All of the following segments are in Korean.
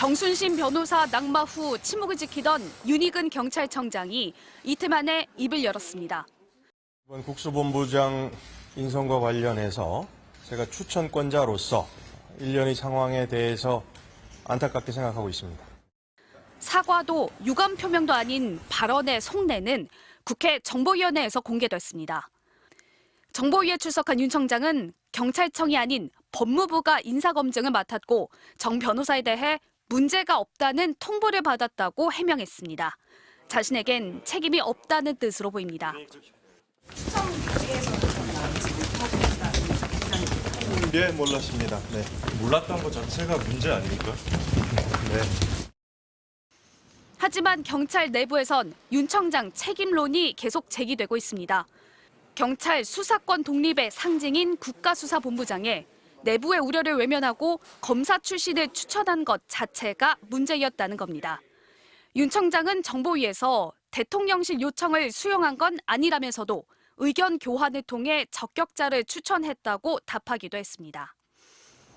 정순신 변호사 낙마 후 침묵을 지키던 윤희근 경찰청장이 이틀 만에 입을 열었습니다. 이번 국수본부장 인선과 관련해서 제가 추천권자로서 일련의 상황에 대해서 안타깝게 생각하고 있습니다. 사과도 유감 표명도 아닌 발언의 속내는 국회 정보위원회에서 공개됐습니다. 정보위에 출석한 윤 청장은 경찰청이 아닌 법무부가 인사검증을 맡았고 정 변호사에 대해 문제가 없다는 통보를 받았다고 해명했습니다. 자신에겐 책임이 없다는 뜻으로 보입니다. 네, 몰랐습니다. 네. 몰랐던 것 자체가 문제 아닙니까? 네. 하지만 경찰 내부에선 윤 청장 책임론이 계속 제기되고 있습니다. 경찰 수사권 독립의 상징인 국가수사본부장에 내부의 우려를 외면하고 검사 출신을 추천한 것 자체가 문제였다는 겁니다. 윤 청장은 정보위에서 대통령실 요청을 수용한 건 아니라면서도 의견 교환을 통해 적격자를 추천했다고 답하기도 했습니다.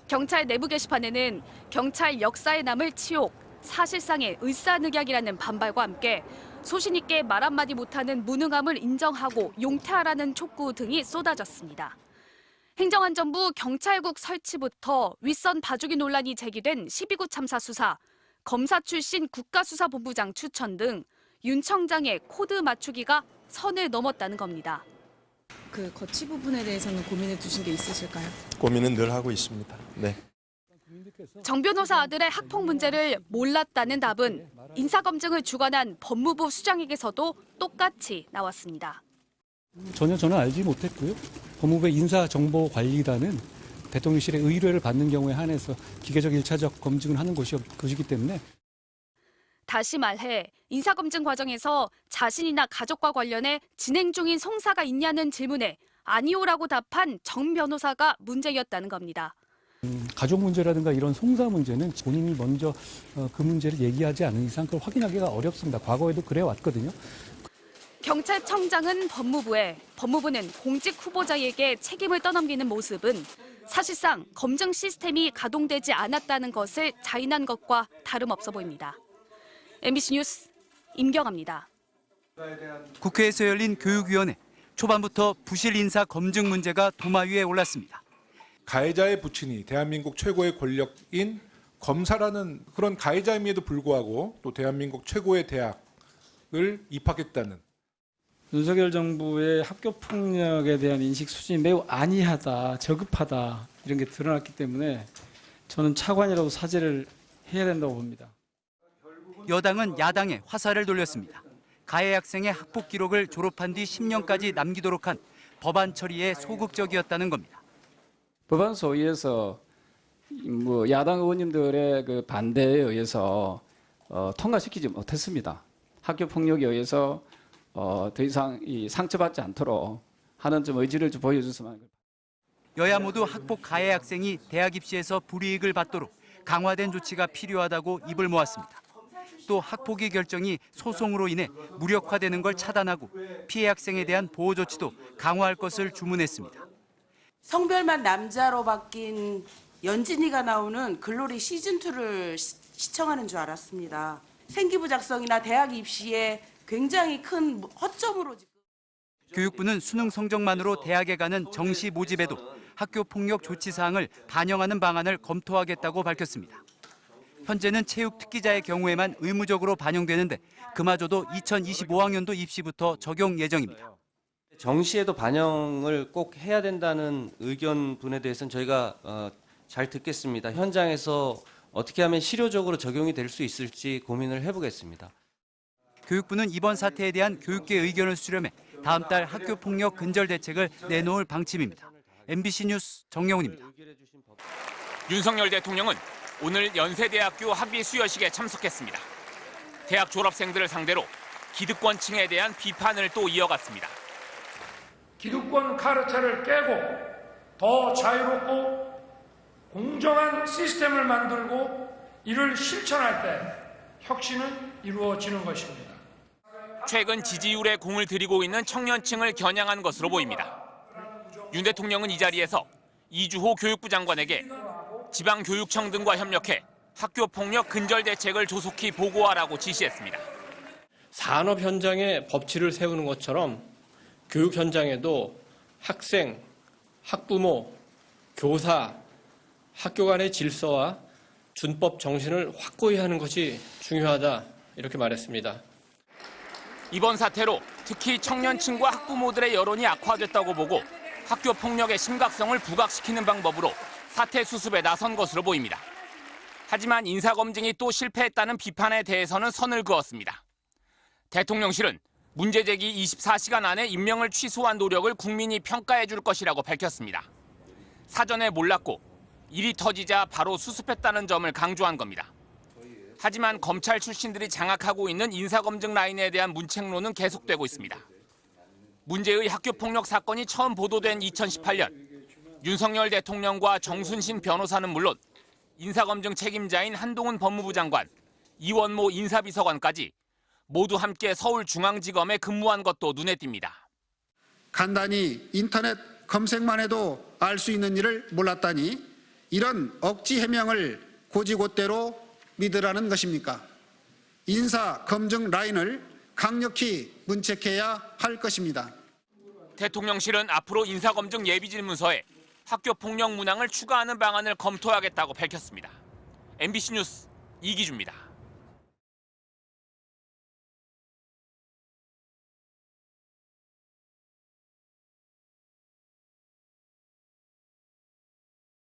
경찰 내부 게시판에는 경찰 역사에 남을 치욕, 사실상의 을사늑약이라는 반발과 함께 소신 있게 말 한마디 못하는 무능함을 인정하고 용퇴하라는 촉구 등이 쏟아졌습니다. 행정안전부 경찰국 설치부터 윗선 봐주기 논란이 제기된 12구 참사 수사, 검사 출신 국가수사본부장 추천 등 윤 청장의 코드 맞추기가 선을 넘었다는 겁니다. 그 거치 부분에 대해서는 고민해 두신 게 있으실까요? 고민은 늘 하고 있습니다. 네. 정 변호사 아들의 학폭 문제를 몰랐다는 답은 인사검증을 주관한 법무부 수장에게서도 똑같이 나왔습니다. 전혀 저는 알지 못했고요. 법무부의 인사정보관리단은 대통령실의 의뢰를 받는 경우에 한해서 기계적 1차적 검증을 하는 것이기 때문에 다시 말해 인사검증 과정에서 자신이나 가족과 관련해 진행 중인 송사가 있냐는 질문에 아니오라고 답한 정 변호사가 문제였다는 겁니다. 가족 문제라든가 이런 송사 문제는 본인이 먼저 그 문제를 얘기하지 않은 이상 그걸 확인하기가 어렵습니다. 과거에도 그래 왔거든요. 경찰청장은 법무부에, 법무부는 공직 후보자에게 책임을 떠넘기는 모습은 사실상 검증 시스템이 가동되지 않았다는 것을 자인한 것과 다름없어 보입니다. MBC 뉴스 임경아입니다. 국회에서 열린 교육위원회. 초반부터 부실 인사 검증 문제가 도마 위에 올랐습니다. 가해자의 부친이 대한민국 최고의 권력인 검사라는 그런 가해자임에도 불구하고 또 대한민국 최고의 대학을 입학했다는 윤석열 정부의 학교폭력에 대한 인식 수준이 매우 안이하다, 저급하다 이런 게 드러났기 때문에 저는 차관이라도 사죄를 해야 된다고 봅니다. 여당은 야당에 화살을 돌렸습니다. 가해 학생의 학폭 기록을 졸업한 뒤 10년까지 남기도록 한 법안 처리에 소극적이었다는 겁니다. 법안 소위에서 야당 의원님들의 그 반대에 의해서 통과시키지 못했습니다. 학교 폭력에 의해서 더 이상 상처받지 않도록 하는 좀 의지를 좀 보여줬으면 합니다. 여야 모두 학폭 가해 학생이 대학 입시에서 불이익을 받도록 강화된 조치가 필요하다고 입을 모았습니다. 또 학폭위 결정이 소송으로 인해 무력화되는 걸 차단하고 피해 학생에 대한 보호 조치도 강화할 것을 주문했습니다. 성별만 남자로 바뀐 연진이가 나오는 글로리 시즌2를 시청하는 줄 알았습니다. 생기부 작성이나 대학 입시에 굉장히 큰 허점으로 지금. 교육부는 수능 성적만으로 대학에 가는 정시 모집에도 학교 폭력 조치 사항을 반영하는 방안을 검토하겠다고 밝혔습니다. 현재는 체육 특기자의 경우에만 의무적으로 반영되는데 그마저도 2025학년도 입시부터 적용 예정입니다. 정시에도 반영을 꼭 해야 된다는 의견분에 대해서는 저희가 잘 듣겠습니다. 현장에서 어떻게 하면 실효적으로 적용이 될 수 있을지 고민을 해보겠습니다. 교육부는 이번 사태에 대한 교육계 의견을 수렴해 다음 달 학교폭력 근절 대책을 내놓을 방침입니다. MBC 뉴스 정영훈입니다. 윤석열 대통령은 오늘 연세대학교 학위 수여식에 참석했습니다. 대학 졸업생들을 상대로 기득권층에 대한 비판을 또 이어갔습니다. 기득권 카르텔을 깨고 더 자유롭고 공정한 시스템을 만들고 이를 실천할 때 혁신은 이루어지는 것입니다. 최근 지지율에 공을 들이고 있는 청년층을 겨냥한 것으로 보입니다. 윤 대통령은 이 자리에서 이주호 교육부 장관에게 지방교육청 등과 협력해 학교폭력 근절 대책을 조속히 보고하라고 지시했습니다. 산업 현장에 법치를 세우는 것처럼 교육 현장에도 학생, 학부모, 교사, 학교 간의 질서와 준법 정신을 확고히 하는 것이 중요하다 이렇게 말했습니다. 이번 사태로 특히 청년층과 학부모들의 여론이 악화됐다고 보고 학교 폭력의 심각성을 부각시키는 방법으로 사태 수습에 나선 것으로 보입니다. 하지만 인사검증이 또 실패했다는 비판에 대해서는 선을 그었습니다. 대통령실은 문제 제기 24시간 안에 임명을 취소한 노력을 국민이 평가해 줄 것이라고 밝혔습니다. 사전에 몰랐고 일이 터지자 바로 수습했다는 점을 강조한 겁니다. 하지만 검찰 출신들이 장악하고 있는 인사검증 라인에 대한 문책론은 계속되고 있습니다. 문제의 학교폭력 사건이 처음 보도된 2018년, 윤석열 대통령과 정순신 변호사는 물론 인사검증 책임자인 한동훈 법무부 장관, 이원모 인사비서관까지 모두 함께 서울중앙지검에 근무한 것도 눈에 띕니다. 간단히 인터넷 검색만 해도 알 수 있는 일을 몰랐다니 이런 억지 해명을 고지고대로 믿으라는 것입니까? 인사검증 라인을 강력히 문책해야 할 것입니다. 대통령실은 앞으로 인사검증 예비질문서에 학교폭력 문항을 추가하는 방안을 검토하겠다고 밝혔습니다. MBC 뉴스 이기주입니다.